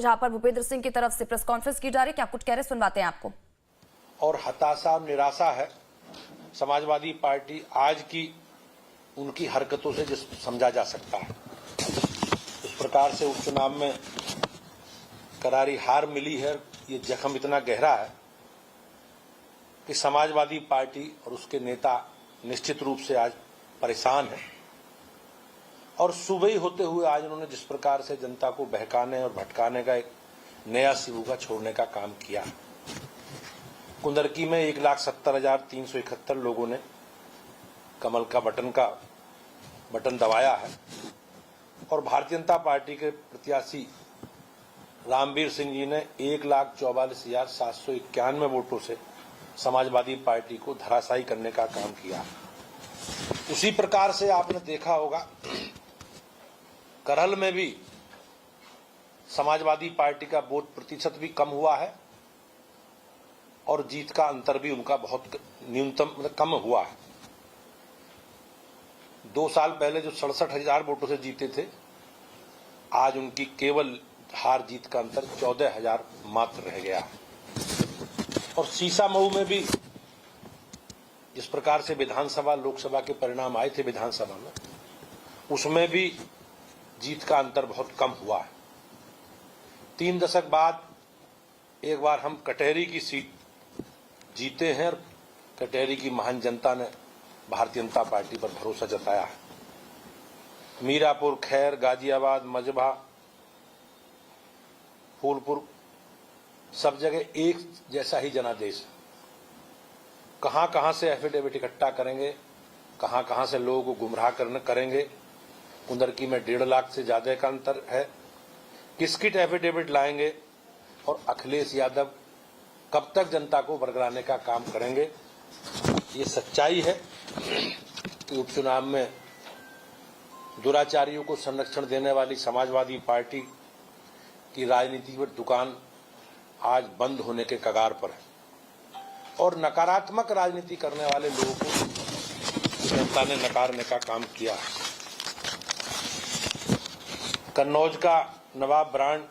जहां पर भूपेंद्र सिंह की तरफ से प्रेस कॉन्फ्रेंस की जा रही है। क्या कुछ कह रहे, सुनवाते हैं आपको। और हताशा और निराशा है समाजवादी पार्टी आज की उनकी हरकतों से जिस समझा जा सकता है। इस प्रकार से उपचुनाव में करारी हार मिली है। ये जख्म इतना गहरा है कि समाजवादी पार्टी और उसके नेता निश्चित रूप से आज परेशान है। और सुबह ही होते हुए आज उन्होंने जिस प्रकार से जनता को बहकाने और भटकाने का एक नया सिलसिला छोड़ने का काम किया। कुंदरकी में 1,70,371 लोगों ने कमल का बटन दबाया है और भारतीय जनता पार्टी के प्रत्याशी रामवीर सिंह जी ने 1,44,791 वोटों से समाजवादी पार्टी को धराशायी करने का काम किया। उसी प्रकार से आपने देखा होगा करहल में भी समाजवादी पार्टी का वोट प्रतिशत भी कम हुआ है और जीत का अंतर भी उनका बहुत न्यूनतम कम हुआ है। 2 साल पहले जो 67,000 वोटों से जीते थे, आज उनकी केवल हार जीत का अंतर 14,000 मात्र रह गया है। और सीसामऊ में भी जिस प्रकार से विधानसभा लोकसभा के परिणाम आए थे विधानसभा में, उसमें भी जीत का अंतर बहुत कम हुआ है। 3 दशक बाद एक बार हम कटहरी की सीट जीते हैं और कटहरी की महान जनता ने भारतीय जनता पार्टी पर भरोसा जताया है। मीरापुर, खैर, गाजियाबाद, मजबा, फूलपुर, सब जगह एक जैसा ही जनादेश है। कहां कहां से एफिडेविट इकट्ठा करेंगे, कहां कहां से लोगों को गुमराह करेंगे। कुंदरकी में 1.5 लाख से ज्यादा का अंतर है। किस किट एफिडेविट लाएंगे और अखिलेश यादव कब तक जनता को बरगलाने का काम करेंगे। ये सच्चाई है कि उपचुनाव में दुराचारियों को संरक्षण देने वाली समाजवादी पार्टी की राजनीति पर दुकान आज बंद होने के कगार पर है और नकारात्मक राजनीति करने वाले लोगों को जनता ने नकारने का काम किया है। कन्नौज का नवाब ब्रांड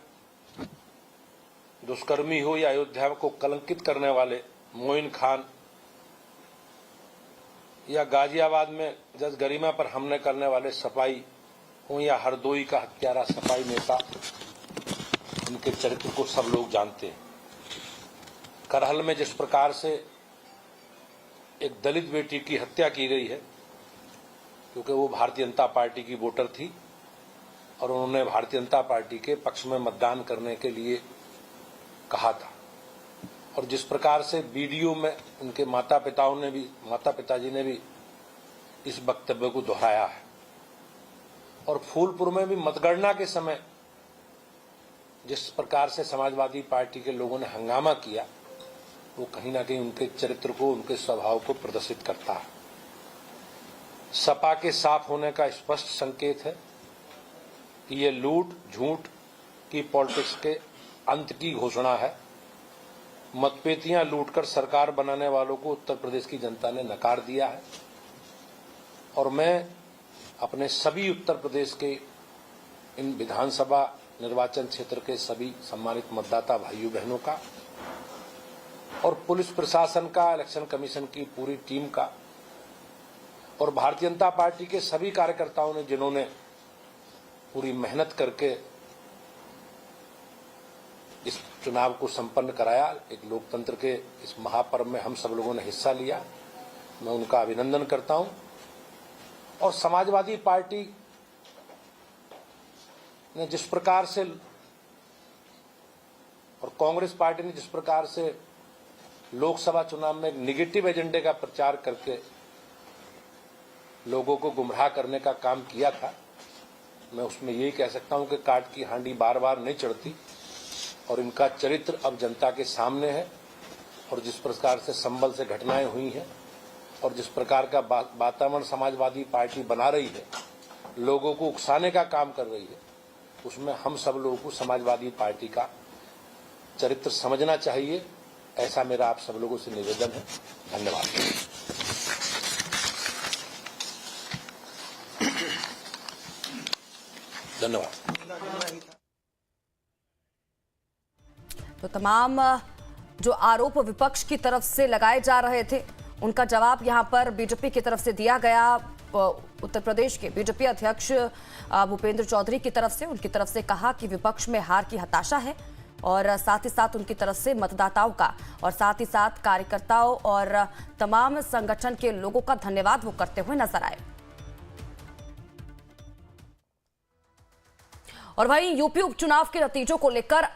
दुष्कर्मी हो या अयोध्या को कलंकित करने वाले मोइन खान या गाजियाबाद में जज गरिमा पर हमले करने वाले सपाई हो या हरदोई का हत्यारा सपाई नेता, इनके चरित्र को सब लोग जानते हैं। करहल में जिस प्रकार से एक दलित बेटी की हत्या की गई है क्योंकि वो भारतीय जनता पार्टी की वोटर थी और उन्होंने भारतीय जनता पार्टी के पक्ष में मतदान करने के लिए कहा था, और जिस प्रकार से वीडियो में उनके माता पिताजी ने भी इस वक्तव्य को दोहराया है। और फूलपुर में भी मतगणना के समय जिस प्रकार से समाजवादी पार्टी के लोगों ने हंगामा किया, वो कहीं ना कहीं उनके चरित्र को, उनके स्वभाव को प्रदर्शित करता है। सपा के साफ होने का स्पष्ट संकेत है कि ये लूट झूठ की पॉलिटिक्स के अंत की घोषणा है। मतपेटियां लूटकर सरकार बनाने वालों को उत्तर प्रदेश की जनता ने नकार दिया है और मैं अपने सभी उत्तर प्रदेश के इन विधानसभा निर्वाचन क्षेत्र के सभी सम्मानित मतदाता भाइयों बहनों का और पुलिस प्रशासन का, इलेक्शन कमीशन की पूरी टीम का और भारतीय जनता पार्टी के सभी कार्यकर्ताओं ने जिन्होंने पूरी मेहनत करके इस चुनाव को संपन्न कराया, एक लोकतंत्र के इस महापर्व में हम सब लोगों ने हिस्सा लिया, मैं उनका अभिनंदन करता हूं। और समाजवादी पार्टी ने जिस प्रकार से और कांग्रेस पार्टी ने जिस प्रकार से लोकसभा चुनाव में निगेटिव एजेंडे का प्रचार करके लोगों को गुमराह करने का काम किया था, मैं उसमें यही कह सकता हूं कि काट की हांडी बार बार नहीं चढ़ती और इनका चरित्र अब जनता के सामने है। और जिस प्रकार से संभल से घटनाएं हुई हैं और जिस प्रकार का वातावरण समाजवादी पार्टी बना रही है, लोगों को उकसाने का काम कर रही है, उसमें हम सब लोगों को समाजवादी पार्टी का चरित्र समझना चाहिए। ऐसा मेरा आप सब लोगों से निवेदन है। धन्यवाद। धन्यवाद। तो तमाम जो आरोप विपक्ष की तरफ से लगाए जा रहे थे उनका जवाब यहां पर बीजेपी की तरफ से दिया गया। उत्तर प्रदेश के बीजेपी अध्यक्ष भूपेंद्र चौधरी की तरफ से, उनकी तरफ से कहा कि विपक्ष में हार की हताशा है और साथ ही साथ उनकी तरफ से मतदाताओं का और साथ ही साथ कार्यकर्ताओं और तमाम संगठन के लोगों का धन्यवाद वो करते हुए नजर आए। और वहीं यूपी उपचुनाव के नतीजों को लेकर